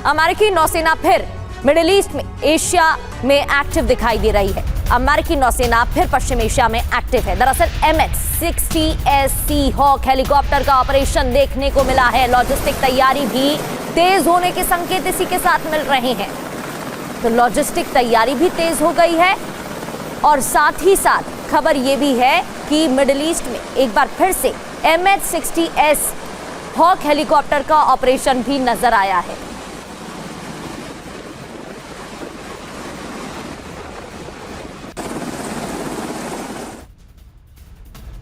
अमेरिकी नौसेना फिर मिडिल ईस्ट में, एशिया में एक्टिव दिखाई दे रही है। अमेरिकी नौसेना फिर पश्चिम एशिया में एक्टिव है। दरअसल MH-60S Sea Hawk हेलीकॉप्टर का ऑपरेशन देखने को मिला है। लॉजिस्टिक तैयारी भी तेज होने के संकेत इसी के साथ मिल रहे हैं। तो लॉजिस्टिक तैयारी भी तेज हो गई है और साथ ही साथ खबर यह भी है कि मिडिल ईस्ट में एक बार फिर से MH-60S हॉक हेलीकॉप्टर का ऑपरेशन भी नजर आया है।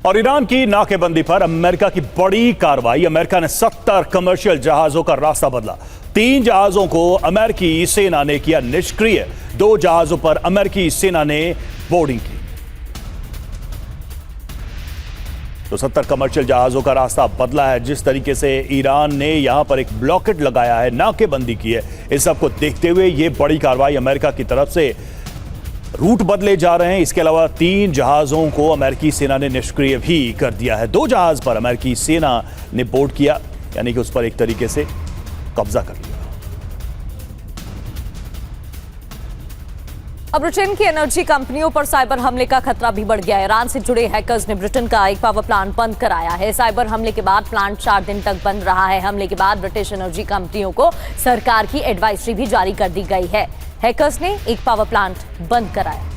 और ईरान की नाकेबंदी पर अमेरिका की बड़ी कार्रवाई। अमेरिका ने 70 कमर्शियल जहाजों का रास्ता बदला। 3 जहाजों को अमेरिकी सेना ने किया निष्क्रिय। 2 जहाजों पर अमेरिकी सेना ने बोर्डिंग की। तो 70 कमर्शियल जहाजों का रास्ता बदला है। जिस तरीके से ईरान ने यहां पर एक ब्लॉकेट लगाया है, नाकेबंदी की है, इस सब को देखते हुए यह बड़ी कार्रवाई अमेरिका की तरफ से रूट बदले जा रहे हैं। इसके अलावा 3 जहाजों को अमेरिकी सेना ने निष्क्रिय भी कर दिया है। 2 जहाज पर अमेरिकी सेना ने बोर्ड किया, यानी कि उस पर एक तरीके से कब्जा कर लिया। अब ब्रिटेन की एनर्जी कंपनियों पर साइबर हमले का खतरा भी बढ़ गया है। ईरान से जुड़े हैकर्स ने ब्रिटेन का एक पावर प्लांट बंद कराया है। साइबर हमले के बाद प्लांट 4 दिन तक बंद रहा है। हमले के बाद ब्रिटिश एनर्जी कंपनियों को सरकार की एडवाइजरी भी जारी कर दी गई है। हैकर्स ने एक पावर प्लांट बंद कराया।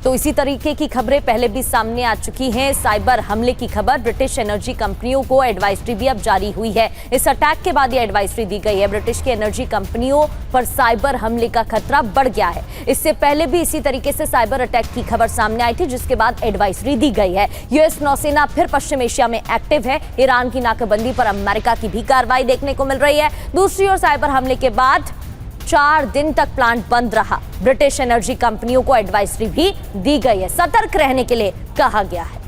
तो इसी तरीके की खबरें पहले भी सामने आ चुकी हैं। साइबर हमले की खबर, ब्रिटिश एनर्जी कंपनियों को एडवाइजरी भी अब जारी हुई है। इस अटैक के बाद ये एडवाइजरी दी गई है। ब्रिटिश की एनर्जी कंपनियों पर साइबर हमले का खतरा बढ़ गया है। इससे पहले भी इसी तरीके से साइबर अटैक की खबर सामने आई थी, जिसके बाद एडवाइजरी दी गई है। यूएस नौसेना फिर पश्चिम एशिया में एक्टिव है। ईरान की नाकाबंदी पर अमेरिका की भी कार्रवाई देखने को मिल रही है। दूसरी ओर साइबर हमले के बाद 4 दिन तक प्लांट बंद रहा। ब्रिटिश एनर्जी कंपनियों को एडवाइजरी भी दी गई है, सतर्क रहने के लिए कहा गया है।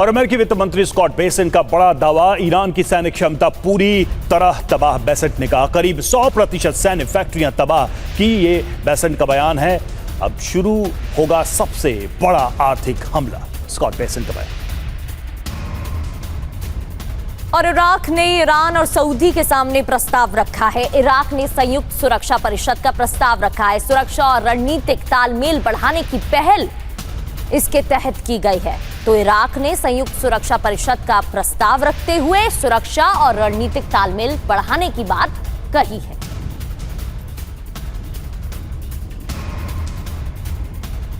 और अमेरिकी वित्त मंत्री स्कॉट बेसेंट का बड़ा दावा, ईरान की सैन्य क्षमता पूरी तरह तबाह। बेसेंट ने कहा करीब 100% सैन्य फैक्ट्रियां तबाह की। ये बेसेंट का बयान है। अब शुरू होगा सबसे बड़ा आर्थिक हमला। स्कॉट बेसेंट का बयान। और इराक ने ईरान और सऊदी के सामने प्रस्ताव रखा है। इराक ने संयुक्त सुरक्षा परिषद का प्रस्ताव रखा है। सुरक्षा और रणनीतिक तालमेल बढ़ाने की पहल इसके तहत की गई है। तो इराक ने संयुक्त सुरक्षा परिषद का प्रस्ताव रखते हुए सुरक्षा और रणनीतिक तालमेल बढ़ाने की बात कही है।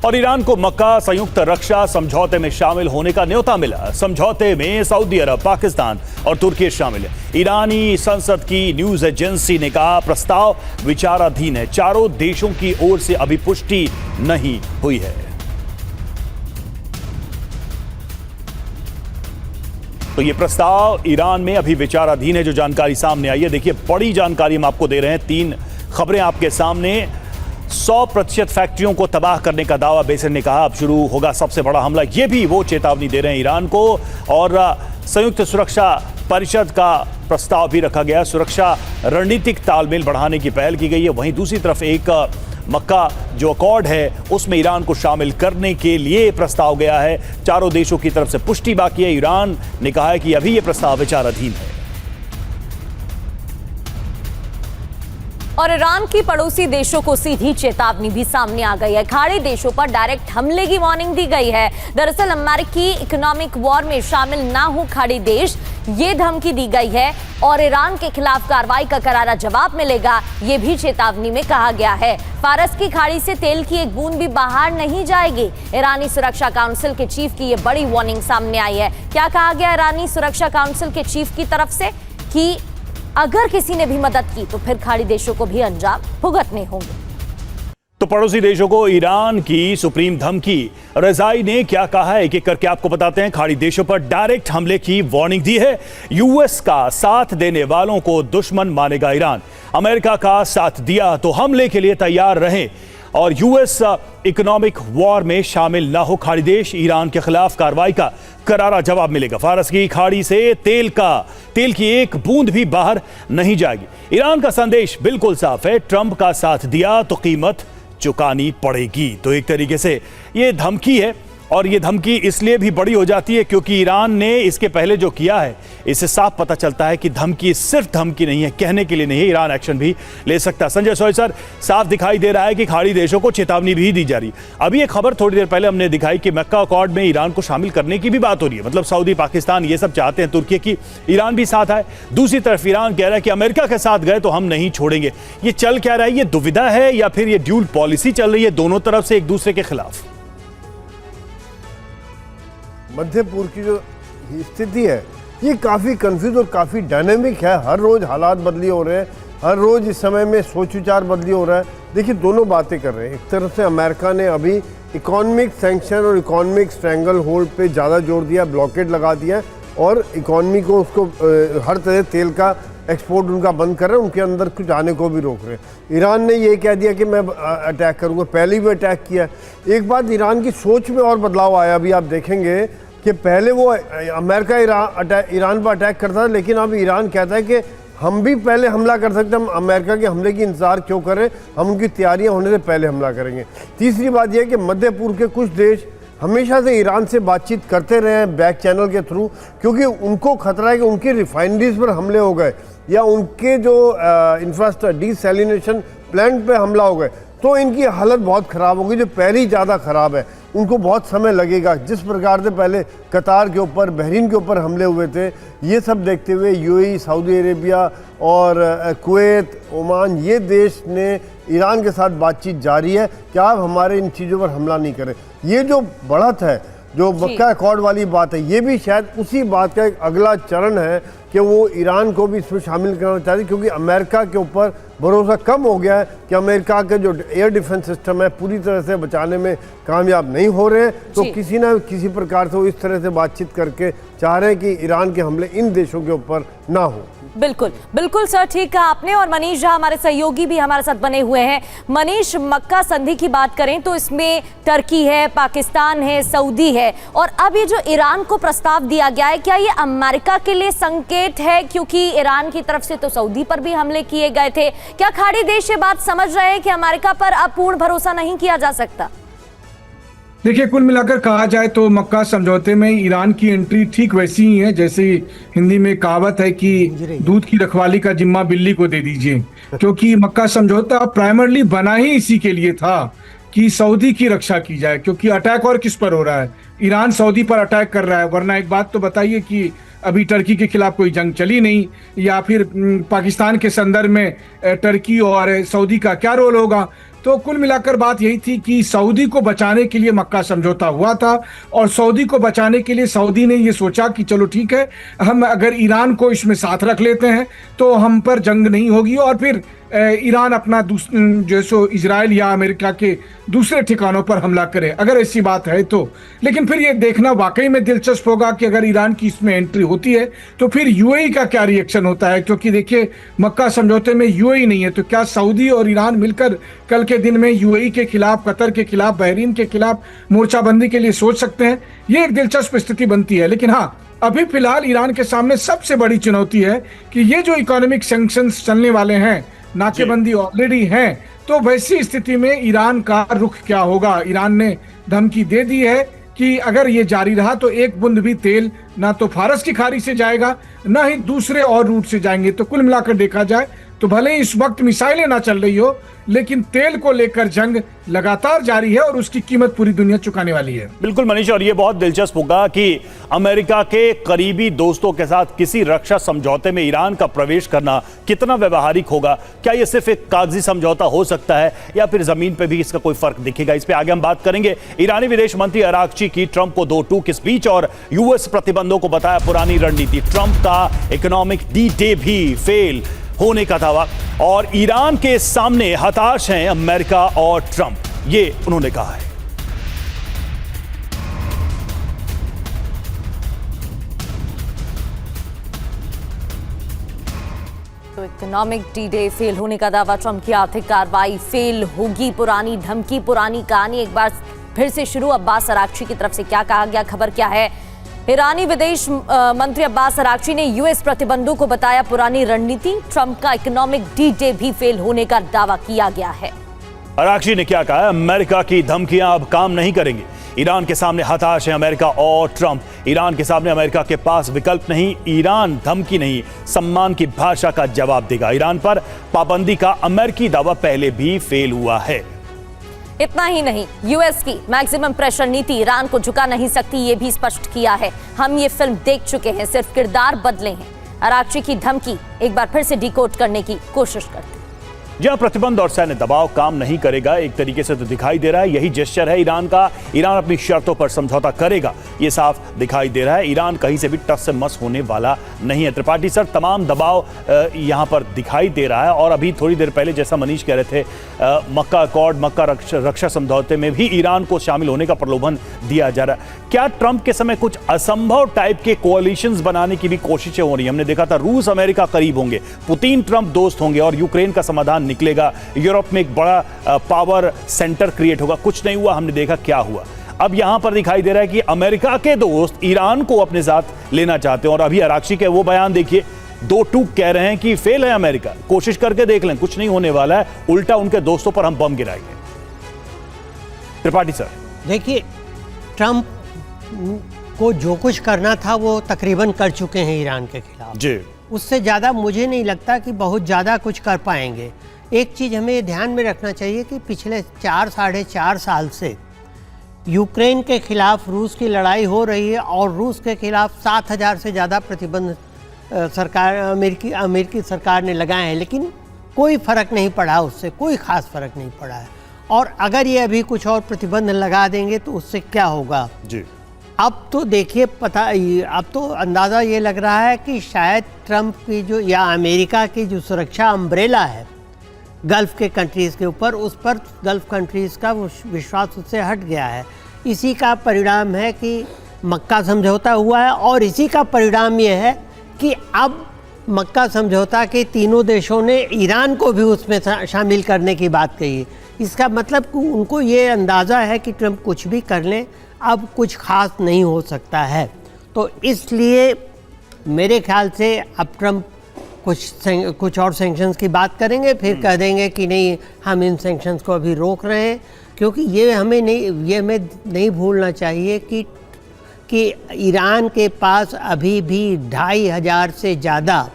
और ईरान को मक्का संयुक्त रक्षा समझौते में शामिल होने का न्योता मिला। समझौते में सऊदी अरब, पाकिस्तान और तुर्की शामिल है। ईरानी संसद की न्यूज एजेंसी ने कहा प्रस्ताव विचाराधीन है। चारों देशों की ओर से अभी पुष्टि नहीं हुई है। तो यह प्रस्ताव ईरान में अभी विचाराधीन है। जो जानकारी सामने आई है, देखिए बड़ी जानकारी हम आपको दे रहे हैं। 3 खबरें आपके सामने। 100% फैक्ट्रियों को तबाह करने का दावा बेसेंट ने कहा। अब शुरू होगा सबसे बड़ा हमला। यह भी वो चेतावनी दे रहे हैं ईरान को। और संयुक्त सुरक्षा परिषद का प्रस्ताव भी रखा गया। सुरक्षा रणनीतिक तालमेल बढ़ाने की पहल की गई है। वहीं दूसरी तरफ एक मक्का जो अकॉर्ड है, उसमें ईरान को शामिल करने के लिए प्रस्ताव गया है। चारों देशों की तरफ से पुष्टि बाकी है। ईरान ने कहा है कि अभी यह प्रस्ताव विचाराधीन है। और ईरान की पड़ोसी देशों को सीधी चेतावनी भी सामने आ गई है। खाड़ी देशों पर डायरेक्ट हमले की वार्निंग दी गई है। दरअसल अमेरिकी इकोनॉमिक वॉर में शामिल ना हो खाड़ी देश, ये धमकी दी गई है। और ईरान के खिलाफ कार्रवाई का करारा जवाब मिलेगा, ये भी चेतावनी में कहा गया है। फारस की खाड़ी से तेल की एक बूंद भी बाहर नहीं जाएगी। ईरानी सुरक्षा काउंसिल के चीफ की ये बड़ी वार्निंग सामने आई है। क्या कहा गया ईरानी सुरक्षा काउंसिल के चीफ की तरफ से कि अगर किसी ने भी मदद की तो फिर खाड़ी देशों को भी अंजाम भुगतने होंगे। तो पड़ोसी देशों को ईरान की सुप्रीम धमकी। रजाई ने क्या कहा है, एक एक करके आपको बताते हैं। खाड़ी देशों पर डायरेक्ट हमले की वार्निंग दी है। यूएस का साथ देने वालों को दुश्मन मानेगा ईरान। अमेरिका का साथ दिया तो हमले के लिए तैयार रहें। और यूएस इकोनॉमिक वॉर में शामिल ना हो खाड़ी देश, ईरान के खिलाफ कार्रवाई का करारा जवाब मिलेगा। फारस की खाड़ी से तेल की एक बूंद भी बाहर नहीं जाएगी। ईरान का संदेश बिल्कुल साफ है, ट्रंप का साथ दिया तो कीमत चुकानी पड़ेगी। तो एक तरीके से यह धमकी है और ये धमकी इसलिए भी बड़ी हो जाती है क्योंकि ईरान ने इसके पहले जो किया है, इससे साफ पता चलता है कि धमकी सिर्फ धमकी नहीं है, कहने के लिए नहीं है, ईरान एक्शन भी ले सकता है। संजय सोय सर, साफ दिखाई दे रहा है कि खाड़ी देशों को चेतावनी भी दी जा रही। अभी एक खबर थोड़ी देर पहले हमने दिखाई कि मक्का अकॉर्ड में ईरान को शामिल करने की भी बात हो रही है, मतलब सऊदी, पाकिस्तान ये सब चाहते हैं तुर्की की ईरान भी साथ आए। दूसरी तरफ ईरान कह रहा है कि अमेरिका के साथ गए तो हम नहीं छोड़ेंगे। ये चल क्या रहा है? ये दुविधा है या फिर ये ड्यूल पॉलिसी चल रही है दोनों तरफ से एक दूसरे के खिलाफ? मध्य पूर्व की जो स्थिति है ये काफ़ी कंफ्यूज और काफ़ी डायनेमिक है। हर रोज़ हालात बदली हो रहे हैं, हर रोज़ इस समय में सोच विचार बदली हो रहा है। देखिए, दोनों बातें कर रहे हैं। एक तरफ से अमेरिका ने अभी इकोनॉमिक सैंक्शन और इकोनॉमिक स्ट्रैंगल होल्ड पे ज़्यादा जोर दिया, ब्लॉकेट लगा दिया और इकोनॉमी को उसको हर तरह तेल का एक्सपोर्ट उनका बंद कर रहे हैं, उनके अंदर कुछ आने को भी रोक रहे हैं। ईरान ने ये कह दिया कि मैं अटैक करूँगा, पहले भी अटैक किया। एक बात, ईरान की सोच में और बदलाव आया। अभी आप देखेंगे कि पहले वो अमेरिका ईरान पर अटैक करता था, लेकिन अब ईरान कहता है कि हम भी पहले हमला कर सकते हैं, हम अमेरिका के हमले की इंतजार क्यों करें, हम उनकी तैयारियां होने से पहले हमला करेंगे। तीसरी बात यह है कि मध्य पूर्व के कुछ देश हमेशा से ईरान से बातचीत करते रहे हैं बैक चैनल के थ्रू, क्योंकि उनको खतरा है कि उनकी रिफाइनरीज पर हमले हो गए या उनके जो इंफ्रास्ट्रक्चर डिसैलिनेशन प्लांट पे हमला हो गए तो इनकी हालत बहुत ख़राब होगी, जो पहले ही ज़्यादा ख़राब है। उनको बहुत समय लगेगा। जिस प्रकार से पहले कतार के ऊपर, बहरीन के ऊपर हमले हुए थे, ये सब देखते हुए यूएई, सऊदी अरेबिया और कुवैत, ओमान, ये देश ने ईरान के साथ बातचीत जारी है कि आप हमारे इन चीज़ों पर हमला नहीं करें। ये जो बढ़त है, जो मक्का अकॉर्ड वाली बात है, ये भी शायद उसी बात का एक अगला चरण है कि वो ईरान को भी इसमें शामिल करना चाहती है, क्योंकि अमेरिका के ऊपर भरोसा कम हो गया है कि अमेरिका के जो एयर डिफेंस सिस्टम है पूरी तरह से बचाने में कामयाब नहीं हो रहे हैं। तो किसी न किसी प्रकार से वो इस तरह से बातचीत करके चाह रहे हैं कि ईरान के हमले इन देशों के ऊपर ना हो। बिल्कुल बिल्कुल सर, ठीक कहा आपने। और मनीष झा हमारे सहयोगी भी हमारे साथ बने हुए हैं। मनीष, मक्का संधि की बात करें तो इसमें टर्की है, पाकिस्तान है, सऊदी है, और अब ये जो ईरान को प्रस्ताव दिया गया है, क्या ये अमेरिका के लिए संकेत है? क्योंकि ईरान की तरफ से तो सऊदी पर भी हमले किए गए थे। क्या खाड़ी देश ये बात समझ रहे हैं कि अमेरिका पर अब पूर्ण भरोसा नहीं किया जा सकता? देखिए, कुल मिलाकर कहा जाए तो मक्का समझौते में ईरान की एंट्री ठीक वैसी ही है जैसे हिंदी में कहावत है कि दूध की रखवाली का जिम्मा बिल्ली को दे दीजिए, क्योंकि मक्का समझौता प्राइमरली बना ही इसी के लिए था कि सऊदी की रक्षा की जाए। क्योंकि अटैक और किस पर हो रहा है? ईरान सऊदी पर अटैक कर रहा है। वरना एक बात तो बताइए कि अभी टर्की के खिलाफ कोई जंग चली नहीं, या फिर पाकिस्तान के संदर्भ में टर्की और सऊदी का क्या रोल होगा? तो कुल मिलाकर बात यही थी कि सऊदी को बचाने के लिए मक्का समझौता हुआ था, और सऊदी को बचाने के लिए सऊदी ने ये सोचा कि चलो ठीक है, हम अगर ईरान को इसमें साथ रख लेते हैं तो हम पर जंग नहीं होगी, और फिर ईरान अपना जैसो इजराइल या अमेरिका के दूसरे ठिकानों पर हमला करे, अगर ऐसी बात है तो। लेकिन फिर ये देखना वाकई में दिलचस्प होगा कि अगर ईरान की इसमें एंट्री होती है तो फिर यूएई का क्या रिएक्शन होता है, क्योंकि देखिए मक्का समझौते में यूएई नहीं है, तो क्या सऊदी और ईरान मिलकर कल के दिन में यूएई के खिलाफ, कतर के खिलाफ, बहरीन के खिलाफ मोर्चाबंदी के लिए सोच सकते हैं? ये एक दिलचस्प स्थिति बनती है। लेकिन हाँ, अभी फिलहाल ईरान के सामने सबसे बड़ी चुनौती है कि ये जो इकोनॉमिक सैंक्शंस चलने वाले हैं, नाकेबंदी ऑलरेडी है, तो वैसी स्थिति में ईरान का रुख क्या होगा? ईरान ने धमकी दे दी है कि अगर ये जारी रहा तो एक बूंद भी तेल ना तो फारस की खाड़ी से जाएगा, ना ही दूसरे और रूट से जाएंगे। तो कुल मिलाकर देखा जाए तो भले ही इस वक्त मिसाइलें ना चल रही हो, लेकिन तेल को लेकर जंग लगातार जारी है और उसकी कीमत पूरी दुनिया चुकाने वाली है। बिल्कुल मनीष, और ये बहुत दिलचस्प होगा कि अमेरिका के करीबी दोस्तों के साथ किसी रक्षा समझौते में ईरान का प्रवेश करना कितना व्यवहारिक होगा। क्या ये सिर्फ एक कागजी समझौता हो सकता है या फिर जमीन पर भी इसका कोई फर्क दिखेगा? इस पे आगे हम बात करेंगे। ईरानी विदेश मंत्री अरागची की ट्रंप को 2 टूक स्पीच और यूएस प्रतिबंधों को बताया पुरानी रणनीति। ट्रंप का इकोनॉमिक डी-डे भी फेल होने का दावा, और ईरान के सामने हताश हैं अमेरिका और ट्रंप, ये उन्होंने कहा है। तो इकोनॉमिक डी-डे फेल होने का दावा, ट्रंप की आर्थिक कार्रवाई फेल होगी, पुरानी धमकी, पुरानी कहानी एक बार फिर से शुरू। अब्बास अरागची की तरफ से क्या कहा गया, खबर क्या है? ईरानी विदेश मंत्री अब्बास अरागची ने यूएस प्रतिबंधों को बताया पुरानी रणनीति। ट्रंप का इकोनॉमिक डी-डे भी फेल होने का दावा किया गया है। अरागची ने क्या कहा? अमेरिका की धमकियां अब काम नहीं करेंगी। ईरान के सामने हताश है अमेरिका और ट्रंप। ईरान के सामने अमेरिका के पास विकल्प नहीं, ईरान धमकी नहीं, सम्मान की भाषा का जवाब देगा। ईरान पर पाबंदी का अमेरिकी दावा पहले भी फेल हुआ है। इतना ही नहीं, यूएस की मैक्सिमम प्रेशर नीति ईरान को झुका नहीं सकती, ये भी स्पष्ट किया है। हम ये फिल्म देख चुके हैं, सिर्फ किरदार बदले हैं। अरागची की धमकी एक बार फिर से डिकोड करने की कोशिश करते हैं। जहां प्रतिबंध और सैन्य दबाव काम नहीं करेगा, एक तरीके से तो दिखाई दे रहा है यही जेस्चर है ईरान का। ईरान अपनी शर्तों पर समझौता करेगा, ये साफ दिखाई दे रहा है। ईरान कहीं से भी टस से मस होने वाला नहीं है। त्रिपाठी सर, तमाम दबाव यहां पर दिखाई दे रहा है। और अभी थोड़ी देर पहले जैसा मनीष कह रहे थे, मक्का अकॉर्ड, मक्का रक्षा समझौते में भी ईरान को शामिल होने का प्रलोभन दिया जा रहा है। क्या ट्रंप के समय कुछ असंभव टाइप के कोalitions बनाने की भी कोशिशें हो रही हैं? हमने देखा था रूस अमेरिका करीब होंगे, पुतिन ट्रंप दोस्त होंगे और यूक्रेन का समाधान निकलेगा। यूरोप में एक बड़ा पावर सेंटर क्रिएट होगा। कुछ नहीं हुआ, हमने देखा क्या हुआ। अब यहां पर दिखाई दे रहा है कि अमेरिका के दोस्त ईरान को अपने साथ लेना चाहते हैं। और अभी अरागची के वो बयान देखिए, दो टूक कह रहे हैं कि फेल है अमेरिका, कोशिश करके देख लें, कुछ नहीं होने वाला है, उल्टा उनके दोस्तों पर हम बम गिराएंगे। त्रिपाठी सर, देखिए, ट्रंप को जो कुछ करना था वो तकरीबन कर चुके हैं ईरान के खिलाफ जी। उससे ज़्यादा मुझे नहीं लगता कि बहुत ज़्यादा कुछ कर पाएंगे। एक चीज़ हमें ये ध्यान में रखना चाहिए कि पिछले 4-4.5 साल से यूक्रेन के खिलाफ रूस की लड़ाई हो रही है और रूस के खिलाफ 7,000 से ज़्यादा प्रतिबंध अमेरिकी सरकार ने लगाए हैं, लेकिन कोई फ़र्क नहीं पड़ा, उससे कोई ख़ास फ़र्क नहीं पड़ा है। और अगर ये अभी कुछ और प्रतिबंध लगा देंगे तो उससे क्या होगा जी। अब तो देखिए, अब तो अंदाज़ा ये लग रहा है कि शायद ट्रंप की जो या अमेरिका की जो सुरक्षा अम्ब्रेला है गल्फ़ के कंट्रीज़ के ऊपर, उस पर गल्फ़ कंट्रीज़ का विश्वास उससे हट गया है। इसी का परिणाम है कि मक्का समझौता हुआ है और इसी का परिणाम ये है कि अब मक्का समझौता के तीनों देशों ने ईरान को भी उसमें शामिल करने की बात कही है। इसका मतलब कि उनको ये अंदाज़ा है कि ट्रंप कुछ भी कर लें, अब कुछ खास नहीं हो सकता है। तो इसलिए मेरे ख्याल से अब ट्रंप कुछ और सैंक्शंस की बात करेंगे, फिर कह देंगे कि नहीं, हम इन सैंक्शंस को अभी रोक रहे हैं। क्योंकि ये हमें नहीं भूलना चाहिए कि ईरान के पास अभी भी 2,500 से ज़्यादा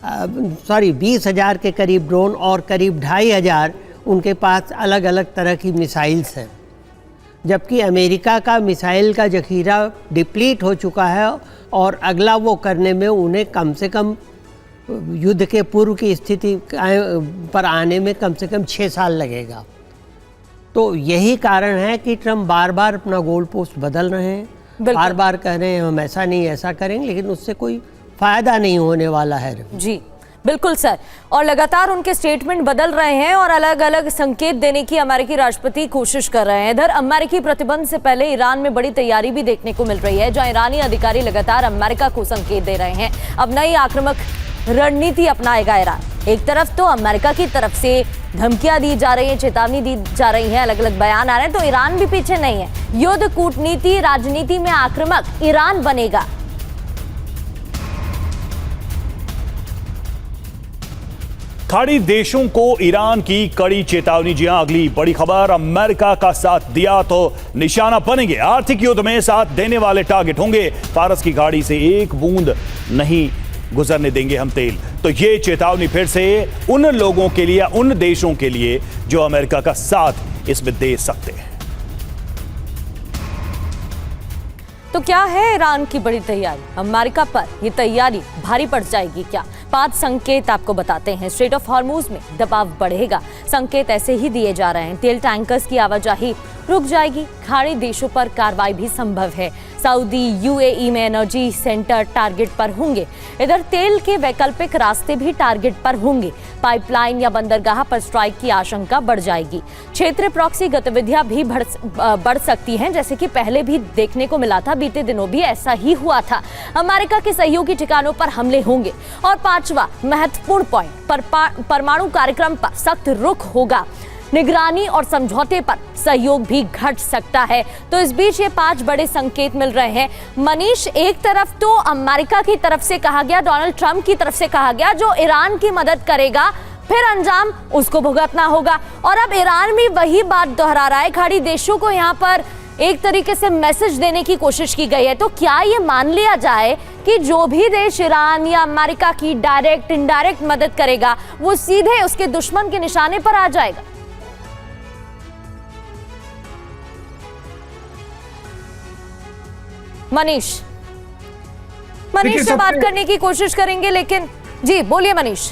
20,000 के करीब ड्रोन और करीब 2,500 उनके पास अलग अलग तरह की मिसाइल्स हैं, जबकि अमेरिका का मिसाइल का जखीरा डिप्लीट हो चुका है और अगला वो करने में उन्हें कम से कम युद्ध के पूर्व की स्थिति पर आने में कम से कम 6 साल लगेगा। तो यही कारण है कि ट्रंप बार बार अपना गोल पोस्ट बदल रहे हैं, बार बार कह रहे हैं हम ऐसा नहीं ऐसा करेंगे, लेकिन उससे कोई फ़ायदा नहीं होने वाला है। जी बिल्कुल सर, और लगातार उनके स्टेटमेंट बदल रहे हैं और अलग अलग संकेत देने की अमेरिकी राष्ट्रपति कोशिश कर रहे हैं। इधर अमेरिकी प्रतिबंध से पहले ईरान में बड़ी तैयारी भी देखने को मिल रही है, जहां ईरानी अधिकारी लगातार अमेरिका को संकेत दे रहे हैं अब नई आक्रामक रणनीति अपनाएगा ईरान। एक तरफ तो अमेरिका की तरफ से धमकियां दी जा रही हैं, चेतावनी दी जा रही है, अलग अलग बयान आ रहे हैं, तो ईरान भी पीछे नहीं है। युद्ध कूटनीति राजनीति में आक्रामक ईरान बनेगा। खाड़ी देशों को ईरान की कड़ी चेतावनी। जी हां, अगली बड़ी खबर, अमेरिका का साथ दिया तो निशाना बनेंगे। आर्थिक युद्ध में साथ देने वाले टारगेट होंगे। फारस की खाड़ी से एक बूंद नहीं गुजरने देंगे हम तेल। तो ये चेतावनी फिर से उन लोगों के लिए, उन देशों के लिए जो अमेरिका का साथ इसमें दे सकते हैं। तो क्या है ईरान की बड़ी तैयारी? अमेरिका पर यह तैयारी भारी पड़ जाएगी क्या? 5 संकेत आपको बताते हैं। स्ट्रेट ऑफ हॉर्मुज में दबाव बढ़ेगा, संकेत ऐसे ही दिए जा रहे हैं। तेल टैंकर्स की आवाजाही रुक जाएगी, खाड़ी देशों पर कार्रवाई भी संभव है। सऊदी यूएई में एनर्जी सेंटर टारगेट पर होंगे। इधर तेल के वैकल्पिक रास्ते भी टारगेट पर होंगे। पाइपलाइन या बंदरगाह पर स्ट्राइक की आशंका बढ़ जाएगी। क्षेत्रीय प्रॉक्सी गतिविधियां भी बढ़ सकती हैं, जैसे कि पहले भी देखने को मिला था, बीते दिनों भी ऐसा ही हुआ था। अमेरिका के सहयोगी ठिकानों पर हमले होंगे। और 5वां महत्वपूर्ण पॉइंट, परमाणु कार्यक्रम पर सख्त रुख होगा। निगरानी और समझौते पर सहयोग भी घट सकता है। तो इस बीच ये 5 बड़े संकेत मिल रहे हैं। मनीष, एक तरफ तो अमेरिका की तरफ से कहा गया, डोनाल्ड ट्रंप की तरफ से कहा गया, जो ईरान की मदद करेगा फिर अंजाम उसको भुगतना होगा। और अब ईरान भी वही बात दोहरा रहा है, खाड़ी देशों को यहाँ पर एक तरीके से मैसेज देने की कोशिश की गई है। तो क्या ये मान लिया जाए कि जो भी देश ईरान या अमेरिका की डायरेक्ट इनडायरेक्ट मदद करेगा वो सीधे उसके दुश्मन के निशाने पर आ जाएगा? मनीष से बात करने की कोशिश करेंगे, लेकिन जी बोलिए मनीष।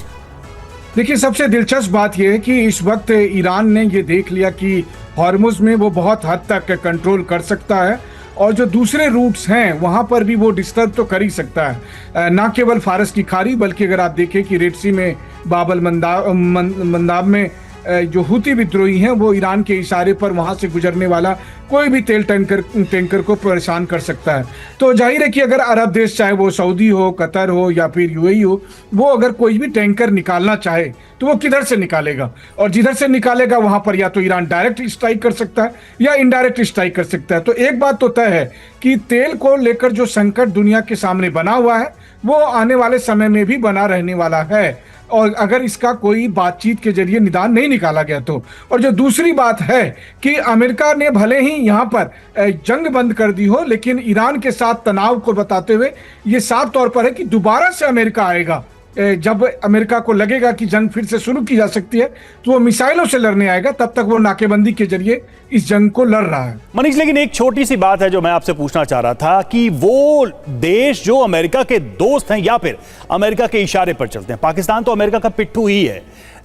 देखिए, सबसे दिलचस्प बात यह है कि इस वक्त ईरान ने ये देख लिया कि हॉर्मुज में वो बहुत हद तक कंट्रोल कर सकता है और जो दूसरे रूट्स हैं वहां पर भी वो डिस्टर्ब तो कर ही सकता है। ना केवल फारस की खाड़ी, बल्कि अगर आप देखें कि रेड सी में बाबल मंदाब में जो हुती विद्रोही हैं वो ईरान के इशारे पर वहां से गुजरने वाला कोई भी तेल टैंकर को परेशान कर सकता है। तो जाहिर है कि अगर अरब देश, चाहे वो सऊदी हो, कतर हो या फिर यूएई हो, वो अगर कोई भी टैंकर निकालना चाहे तो वो किधर से निकालेगा, और जिधर से निकालेगा वहां पर या तो ईरान डायरेक्ट स्ट्राइक कर सकता है या इनडायरेक्ट स्ट्राइक कर सकता है। तो एक बात तो तय है कि तेल को लेकर जो संकट दुनिया के सामने बना हुआ है वो आने वाले समय में भी बना रहने वाला है, और अगर इसका कोई बातचीत के जरिए निदान नहीं निकाला गया तो। और जो दूसरी बात है कि अमेरिका ने भले ही यहाँ पर जंग बंद कर दी हो, लेकिन ईरान के साथ तनाव को बताते हुए ये साफ तौर पर है कि दोबारा से अमेरिका आएगा। जब अमेरिका को लगेगा कि जंग फिर से शुरू की जा सकती है तो वो मिसाइलों से लड़ने आएगा, तब तक वो नाकेबंदी के जरिए इस जंग को लड़ रहा है। मनीष, लेकिन एक छोटी सी बात है जो मैं आपसे पूछना चाह रहा था कि वो देश जो अमेरिका के दोस्त हैं या फिर अमेरिका के इशारे पर चलते हैं, पाकिस्तान तो अमेरिका का पिट्ठू ही है,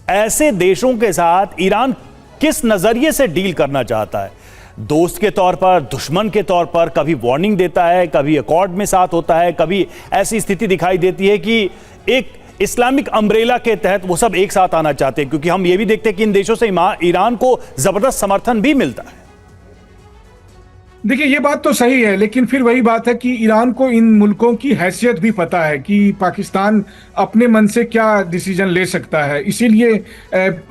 ऐसे देशों के साथ ईरान किस नजरिए से डील करना चाहता है? दोस्त के तौर पर, दुश्मन के तौर पर? कभी वार्निंग देता है, कभी अकॉर्ड में साथ होता है, कभी ऐसी स्थिति दिखाई देती है कि एक इस्लामिक अम्ब्रेला के तहत वो सब एक साथ आना चाहते हैं, क्योंकि हम ये भी देखते हैं कि इन देशों से ईरान को जबरदस्त समर्थन भी मिलता है। देखिए, ये बात तो सही है, लेकिन फिर वही बात है कि ईरान को इन मुल्कों की हैसियत भी पता है कि पाकिस्तान अपने मन से क्या डिसीजन ले सकता है, इसीलिए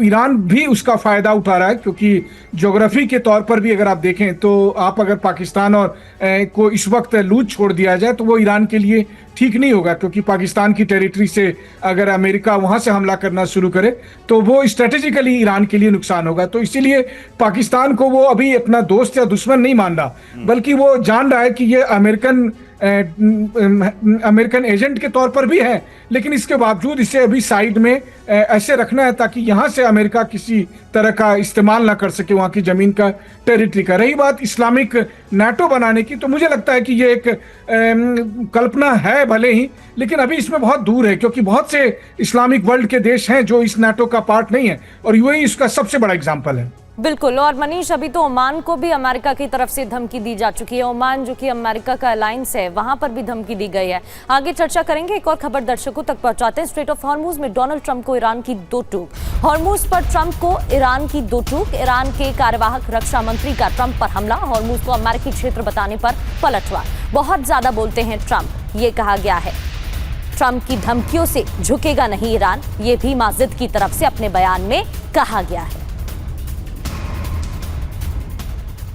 ईरान भी उसका फायदा उठा रहा है। क्योंकि ज्योग्राफी के तौर पर भी अगर आप देखें तो आप अगर पाकिस्तान और को इस वक्त लूज छोड़ दिया जाए तो वो ईरान के लिए ठीक नहीं होगा, क्योंकि पाकिस्तान की टेरिटरी से अगर अमेरिका वहां से हमला करना शुरू करे तो वो स्ट्रेटेजिकली ईरान के लिए नुकसान होगा। तो इसीलिए पाकिस्तान को वो अभी अपना दोस्त या दुश्मन नहीं मान रहा, बल्कि वो जान रहा है कि ये अमेरिकन एजेंट के तौर पर भी है, लेकिन इसके बावजूद इसे अभी साइड में ऐसे रखना है ताकि यहां से अमेरिका किसी तरह का इस्तेमाल ना कर सके वहां की जमीन का, टेरिटरी का। रही बात इस्लामिक नाटो बनाने की, तो मुझे लगता है कि ये एक कल्पना है भले ही, लेकिन अभी इसमें बहुत दूर है, क्योंकि बहुत से इस्लामिक वर्ल्ड के देश हैं जो इस नाटो का पार्ट नहीं है, और यूएई इसका सबसे बड़ा एग्जाम्पल है। बिल्कुल। और मनीष, अभी तो ओमान को भी अमेरिका की तरफ से धमकी दी जा चुकी है। ओमान जो कि अमेरिका का अलायंस है, वहां पर भी धमकी दी गई है। आगे चर्चा करेंगे। एक और खबर दर्शकों तक पहुंचाते हैं। स्ट्रेट ऑफ हॉर्मुज में डोनाल्ड ट्रंप को ईरान की दो टूक। हॉर्मुज पर ट्रंप को ईरान की दो टूक। ईरान के कार्यवाहक रक्षा मंत्री का ट्रंप पर हमला। हॉर्मुज को अमेरिकी क्षेत्र बताने पर पलटवार। बहुत ज्यादा बोलते हैं ट्रंप, ये कहा गया है। ट्रंप की धमकियों से झुकेगा नहीं ईरान, ये भी माजिद की तरफ से अपने बयान में कहा गया है।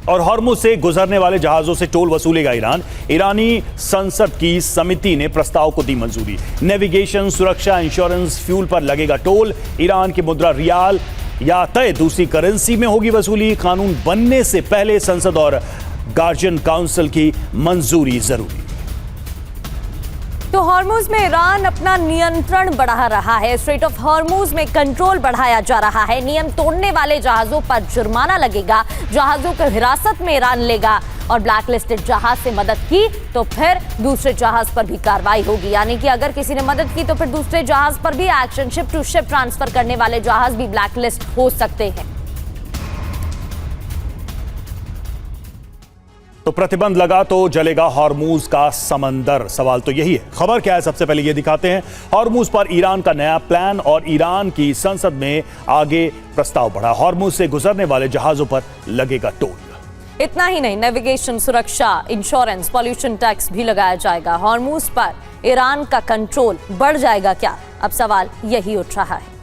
और हॉर्मुज से गुजरने वाले जहाजों से टोल वसूलेगा ईरान। ईरानी संसद की समिति ने प्रस्ताव को दी मंजूरी। नेविगेशन, सुरक्षा, इंश्योरेंस, फ्यूल पर लगेगा टोल। ईरान की मुद्रा रियाल या तय दूसरी करेंसी में होगी वसूली। कानून बनने से पहले संसद और गार्जियन काउंसिल की मंजूरी जरूरी। तो हॉर्मुज में ईरान अपना नियंत्रण बढ़ा रहा है। स्ट्रेट ऑफ हॉर्मुज में कंट्रोल बढ़ाया जा रहा है। नियम तोड़ने वाले जहाजों पर जुर्माना लगेगा। जहाजों को हिरासत में ईरान लेगा, और ब्लैकलिस्टेड जहाज से मदद की तो फिर दूसरे जहाज पर भी कार्रवाई होगी। यानी कि अगर किसी ने मदद की तो फिर दूसरे जहाज पर भी action. Ship to ship transfer करने वाले जहाज भी ब्लैकलिस्ट हो सकते हैं। तो प्रतिबंध लगा तो जलेगा हॉर्मुज का समंदर। सवाल तो यही है। खबर क्या है, सबसे पहले ये दिखाते हैं। हॉर्मुज पर ईरान का नया प्लान और ईरान की संसद में आगे प्रस्ताव बढ़ा। हॉर्मुज से गुजरने वाले जहाजों पर लगेगा टोल। इतना ही नहीं, नेविगेशन, सुरक्षा, इंश्योरेंस, पॉल्यूशन टैक्स भी लगाया जाएगा। हॉर्मुज पर ईरान का कंट्रोल बढ़ जाएगा क्या? अब सवाल यही उठ रहा है।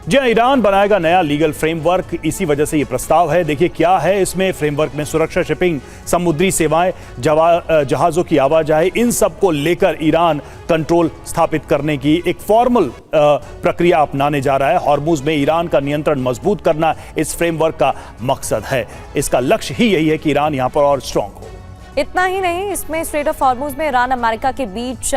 जी, ईरान बनाएगा नया लीगल फ्रेमवर्क, इसी वजह से ये प्रस्ताव है। देखिए क्या है इसमें। फ्रेमवर्क में सुरक्षा, शिपिंग, समुद्री सेवाएं, जहाजों की आवाजाही, इन सब को लेकर ईरान कंट्रोल स्थापित करने की एक फॉर्मल प्रक्रिया अपनाने जा रहा है। हॉर्मुज में ईरान का नियंत्रण मजबूत करना इस फ्रेमवर्क का मकसद है। इसका लक्ष्य ही यही है कि ईरान यहां पर और स्ट्रांग हो। इतना ही नहीं, इसमें स्ट्रेट ऑफ हॉर्मुज में ईरान अमेरिका के बीच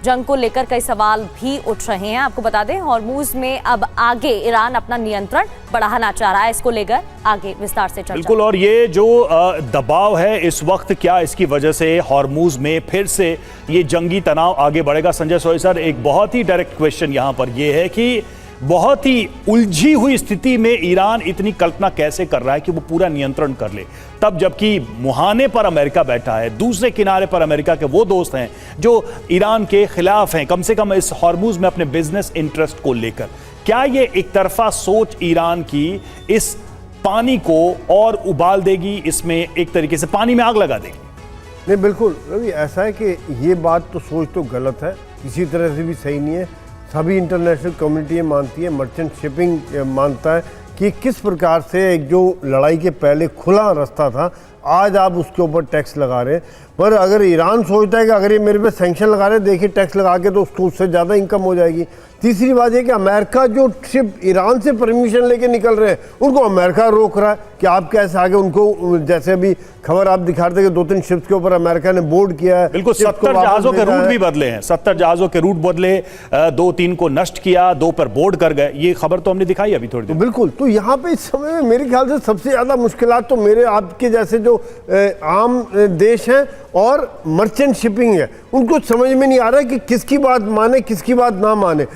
जंग को लेकर कई सवाल भी उठ रहे हैं। आपको बता दें, हॉर्मुज में अब आगे ईरान अपना नियंत्रण बढ़ाना चाह रहा है। इसको लेकर आगे विस्तार से चर्चा। बिल्कुल, और ये जो दबाव है इस वक्त, क्या इसकी वजह से हॉर्मुज में फिर से ये जंगी तनाव आगे बढ़ेगा? संजय सोय सर, एक बहुत ही डायरेक्ट क्वेश्चन यहां पर ये है कि बहुत ही उलझी हुई स्थिति में ईरान इतनी कल्पना कैसे कर रहा है कि वो पूरा नियंत्रण कर ले, तब जबकि मुहाने पर अमेरिका बैठा है, दूसरे किनारे पर अमेरिका के वो दोस्त हैं जो ईरान के खिलाफ हैं, कम से कम इस हॉर्मुज में अपने बिजनेस इंटरेस्ट को लेकर। क्या ये एक तरफा सोच ईरान की इस पानी को और उबाल देगी, इसमें एक तरीके से पानी में आग लगा देगी? नहीं, बिल्कुल रवि, ऐसा है कि ये बात तो सोच तो गलत है, किसी तरह से भी सही नहीं है। सभी इंटरनेशनल कम्युनिटी ये मानती है, मर्चेंट शिपिंग मानता है कि किस प्रकार से एक जो लड़ाई के पहले खुला रास्ता था, आज आप उसके ऊपर टैक्स लगा रहे हैं। पर अगर ईरान सोचता है कि अगर ये मेरे पे सैंक्शन लगा रहे हैं, देखिए टैक्स लगा के तो उसको उससे ज़्यादा इनकम हो जाएगी। तीसरी बात ये कि अमेरिका जो शिप ईरान से परमिशन लेके निकल रहे हैं, उनको अमेरिका रोक रहा है कि आप कैसे आगे उनको, जैसे अभी खबर आप दिखा रहे थे कि 2-3 शिप्स के ऊपर अमेरिका ने बोर्ड किया है। बिल्कुल, 70 जहाज़ों के रूट भी बदले हैं, 70 जहाज़ों के रूट बदले, 2-3 को नष्ट किया, 2 पर बोर्ड कर गए। ये खबर तो हमने दिखाई अभी थोड़ी देर। बिल्कुल, तो यहाँ पे इस समय में मेरे ख्याल से सबसे ज़्यादा मुश्किलात तो मेरे आपके जैसे जो आम देश हैं और मर्चेंट शिपिंग है, उनको समझ में नहीं आ रहा है कि किसकी बात माने, किसकी बात ना माने।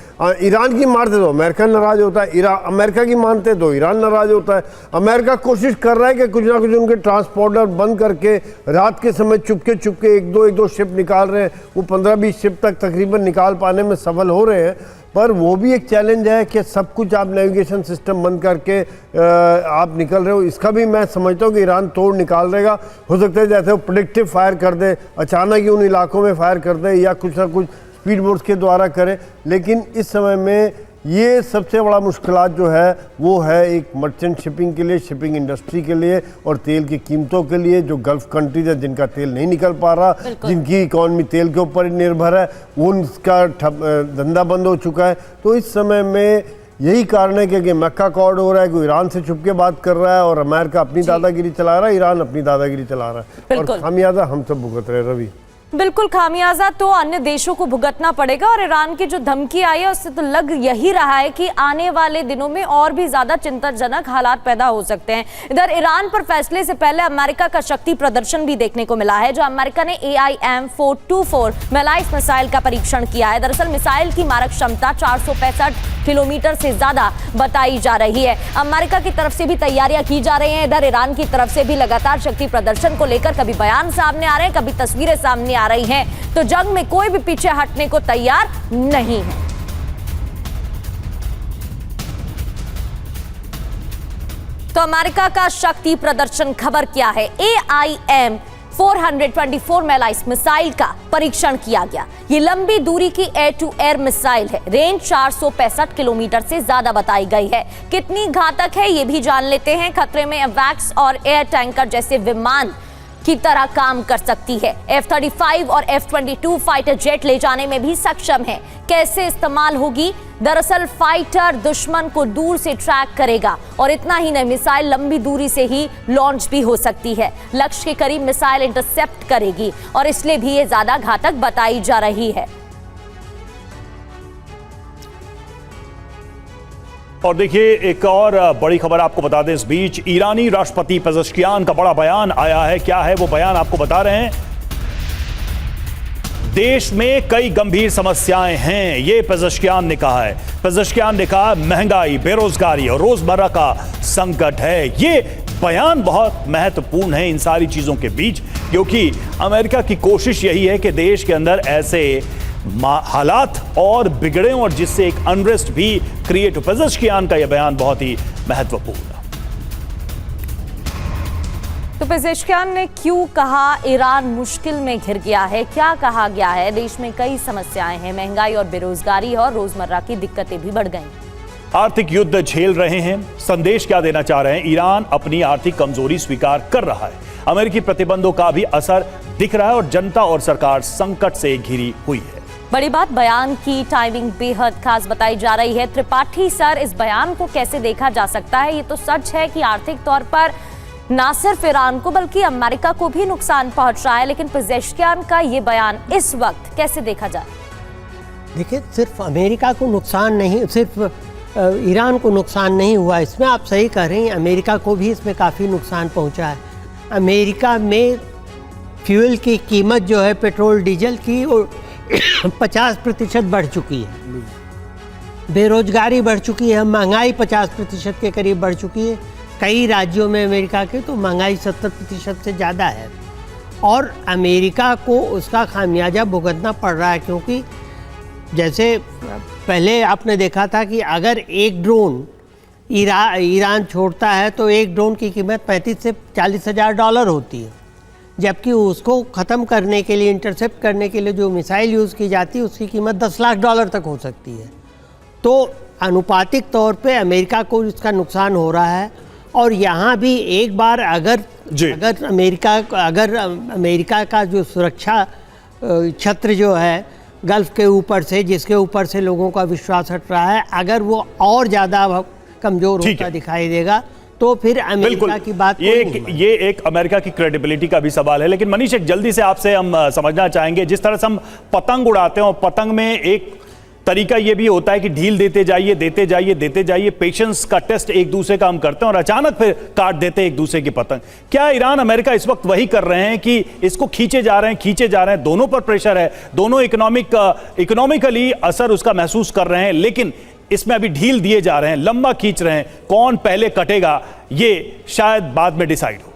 ईरान की मारते तो अमेरिका नाराज होता है, अमेरिका की मानते तो ईरान नाराज होता है। अमेरिका कोशिश कर रहा है कि कुछ ना कुछ उनके ट्रांसपोर्टर बंद करके रात के समय चुपके चुपके एक दो शिप निकाल रहे हैं। वो 15-20 शिप तक तकरीबन निकाल पाने में सफल हो रहे हैं। पर वो भी एक चैलेंज है कि सब कुछ आप नेविगेशन सिस्टम बंद करके आप निकल रहे हो। इसका भी मैं समझता हूँ कि ईरान तोड़ निकाल देगा। हो सकता है जैसे वो प्रेडिक्टिव फायर कर दे, अचानक ही उन इलाकों में फायर कर दे, या कुछ ना कुछ स्पीड बोट्स के द्वारा करे। लेकिन इस समय में ये सबसे बड़ा मुश्किलात जो है वो है एक मर्चेंट शिपिंग के लिए, शिपिंग इंडस्ट्री के लिए, और तेल की कीमतों के लिए। जो गल्फ कंट्रीज है जिनका तेल नहीं निकल पा रहा, जिनकी इकॉनमी तेल के ऊपर निर्भर है, उनका धंधा बंद हो चुका है। तो इस समय में यही कारण है कि मक्का कॉर्ड हो रहा है, कोई ईरान से छुप के बात कर रहा है और अमेरिका अपनी दादागिरी चला रहा है, ईरान अपनी दादागिरी चला रहा है, और खामियाजा हम सब भुगत रहे। रवि, बिल्कुल, खामियाजा तो अन्य देशों को भुगतना पड़ेगा। और ईरान की जो धमकी आई है उससे तो लग यही रहा है कि आने वाले दिनों में और भी ज्यादा चिंताजनक हालात पैदा हो सकते हैं। इधर ईरान पर फैसले से पहले अमेरिका का शक्ति प्रदर्शन भी देखने को मिला है, जो अमेरिका ने AIM-424 मैलाइस मिसाइल का परीक्षण किया है। दरअसल मिसाइल की मारक क्षमता 465 किलोमीटर से ज्यादा बताई जा रही है। अमेरिका की तरफ से भी तैयारियां की जा रही हैं। इधर ईरान की तरफ से भी लगातार शक्ति प्रदर्शन को लेकर कभी बयान सामने आ रहे हैं, कभी तस्वीरें सामने आ रही हैं। तो जंग में कोई भी पीछे हटने को तैयार नहीं है। तो अमेरिका का शक्ति प्रदर्शन खबर क्या है? AIM-424 मैलाइस मिसाइल का परीक्षण किया गया। ये लंबी दूरी की एयर टू एयर मिसाइल है। रेंज 465 किलोमीटर से ज्यादा बताई गई है। कितनी घातक है ये भी जान लेते हैं। खतरे में एवैक्स और एयर टैंकर जैसे विमान की तरह काम कर सकती है। F-35 और F-22 फाइटर जेट ले जाने में भी सक्षम है। कैसे इस्तेमाल होगी? दरअसल फाइटर दुश्मन को दूर से ट्रैक करेगा, और इतना ही नहीं, मिसाइल लंबी दूरी से ही लॉन्च भी हो सकती है। लक्ष्य के करीब मिसाइल इंटरसेप्ट करेगी, और इसलिए भी ये ज्यादा घातक बताई जा रही है। और देखिए, एक और बड़ी खबर आपको बता दें इस बीच, ईरानी राष्ट्रपति पेज़ेश्कियान का बड़ा बयान आया है। क्या है वो बयान, आपको बता रहे हैं। देश में कई गंभीर समस्याएं हैं, ये पेज़ेश्कियान ने कहा है। पेज़ेश्कियान ने कहा महंगाई, बेरोजगारी और रोजमर्रा का संकट है। ये बयान बहुत महत्वपूर्ण है इन सारी चीजों के बीच, क्योंकि अमेरिका की कोशिश यही है कि देश के अंदर ऐसे हालात और बिगड़े और जिससे एक अनरेस्ट भी क्रिएट हो। पेज़ेश्कियान का यह बयान बहुत ही महत्वपूर्ण है। तो पेज़ेश्कियान ने क्यों कहा ईरान मुश्किल में घिर गया है? क्या कहा गया है? देश में कई समस्याएं हैं, महंगाई और बेरोजगारी और रोजमर्रा की दिक्कतें भी बढ़ गई। आर्थिक युद्ध झेल रहे हैं। संदेश क्या देना चाह रहे हैं? ईरान अपनी आर्थिक कमजोरी स्वीकार कर रहा है। अमेरिकी प्रतिबंधों का भी असर दिख रहा है और जनता और सरकार संकट से घिरी हुई है। बड़ी बात, बयान की टाइमिंग बेहद खास बताई जा रही है। त्रिपाठी सर, इस बयान को कैसे देखा जा सकता है? ये तो सच है कि आर्थिक तौर पर ना सिर्फ ईरान को बल्कि अमेरिका को भी नुकसान पहुंच रहा है, लेकिन पेजेश्कियान का ये बयान इस वक्त कैसे देखा जाए? देखिए, सिर्फ अमेरिका को नुकसान नहीं, सिर्फ ईरान को नुकसान नहीं हुआ, इसमें आप सही कह रही हैं, अमेरिका को भी इसमें काफ़ी नुकसान पहुंचा है। अमेरिका में फ्यूल की कीमत जो है पेट्रोल डीजल की 50% बढ़ चुकी है, बेरोजगारी बढ़ चुकी है, महंगाई 50% के करीब बढ़ चुकी है। कई राज्यों में अमेरिका के तो महंगाई 70% से ज़्यादा है और अमेरिका को उसका खामियाजा भुगतना पड़ रहा है, क्योंकि जैसे पहले आपने देखा था कि अगर एक ड्रोन ईरान छोड़ता है तो एक ड्रोन की कीमत 35 से 40 हज़ार डॉलर होती है, जबकि उसको ख़त्म करने के लिए, इंटरसेप्ट करने के लिए जो मिसाइल यूज़ की जाती है उसकी कीमत 10 लाख डॉलर तक हो सकती है। तो अनुपातिक तौर पे अमेरिका को इसका नुकसान हो रहा है। और यहाँ भी एक बार अगर अमेरिका का जो सुरक्षा छत्र जो है गल्फ के ऊपर से, जिसके ऊपर से लोगों का विश्वास हट रहा है, अगर वो और ज़्यादा कमज़ोर होता दिखाई देगा तो फिर अमेरिका की बात ये एक अमेरिका की क्रेडिबिलिटी का भी सवाल है। लेकिन मनीष, एक जल्दी से आपसे हम समझना चाहेंगे, जिस तरह से हम पतंग उड़ाते हैं और पतंग में एक तरीका ये भी होता है कि ढील देते जाइए, पेशेंस का टेस्ट एक दूसरे का हम करते हैं और अचानक फिर काट देते हैं एक दूसरे की पतंग। क्या ईरान अमेरिका इस वक्त वही कर रहे हैं कि इसको खींचे जा रहे हैं, दोनों पर प्रेशर है, दोनों इकोनॉमिकली असर उसका महसूस कर रहे हैं, लेकिन इसमें अभी ढील दिए जा रहे हैं, लंबा खींच रहे हैं, कौन पहले कटेगा ये शायद बाद में डिसाइड हो?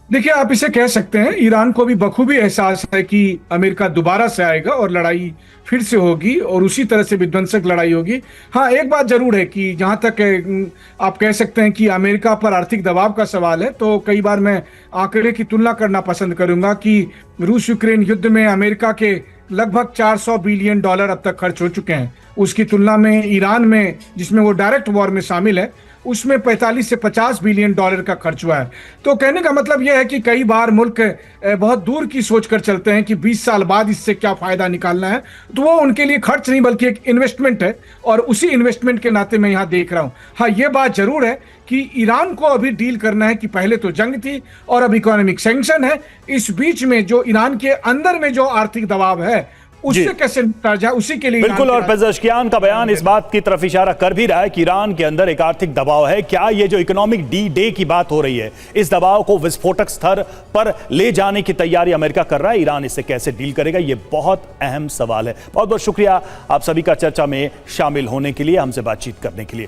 देखिए, आप इसे कह सकते हैं, ईरान को भी बखूबी एहसास है कि अमेरिका दोबारा से आएगा और लड़ाई फिर से होगी और उसी तरह से विध्वंसक लड़ाई होगी। हाँ, एक बात जरूर है कि जहां तक आप कह सकते हैं कि अमेरिका पर आर्थिक दबाव का सवाल है, तो कई बार मैं आंकड़े की तुलना करना पसंद करूंगा कि रूस यूक्रेन युद्ध में अमेरिका के लगभग 400 बिलियन डॉलर अब तक खर्च हो चुके हैं। उसकी तुलना में ईरान में, जिसमें वो डायरेक्ट वॉर में शामिल है, उसमें 45 से 50 बिलियन डॉलर का खर्च हुआ है। तो कहने का मतलब यह है कि कई बार मुल्क बहुत दूर की सोच कर चलते हैं कि 20 साल बाद इससे क्या फायदा निकालना है, तो वो उनके लिए खर्च नहीं बल्कि एक इन्वेस्टमेंट है और उसी इन्वेस्टमेंट के नाते मैं यहाँ देख रहा हूँ। हाँ, ये बात जरूर है कि ईरान को अभी डील करना है कि पहले तो जंग थी और अब इकोनॉमिक सैंक्शन है, इस बीच में जो ईरान के अंदर में जो आर्थिक दबाव है उससे कैसे निपटा जाए, उसी के लिए बिल्कुल। और पेजेश्कियान का बयान इस बात की तरफ इशारा कर भी रहा है कि ईरान के अंदर एक आर्थिक दबाव है। क्या ये जो इकोनॉमिक डी डे की बात हो रही है, इस दबाव को विस्फोटक स्तर पर ले जाने की तैयारी अमेरिका कर रहा है? ईरान इससे कैसे डील करेगा, ये बहुत अहम सवाल है। बहुत बहुत शुक्रिया आप सभी का चर्चा में शामिल होने के लिए, हमसे बातचीत करने के लिए।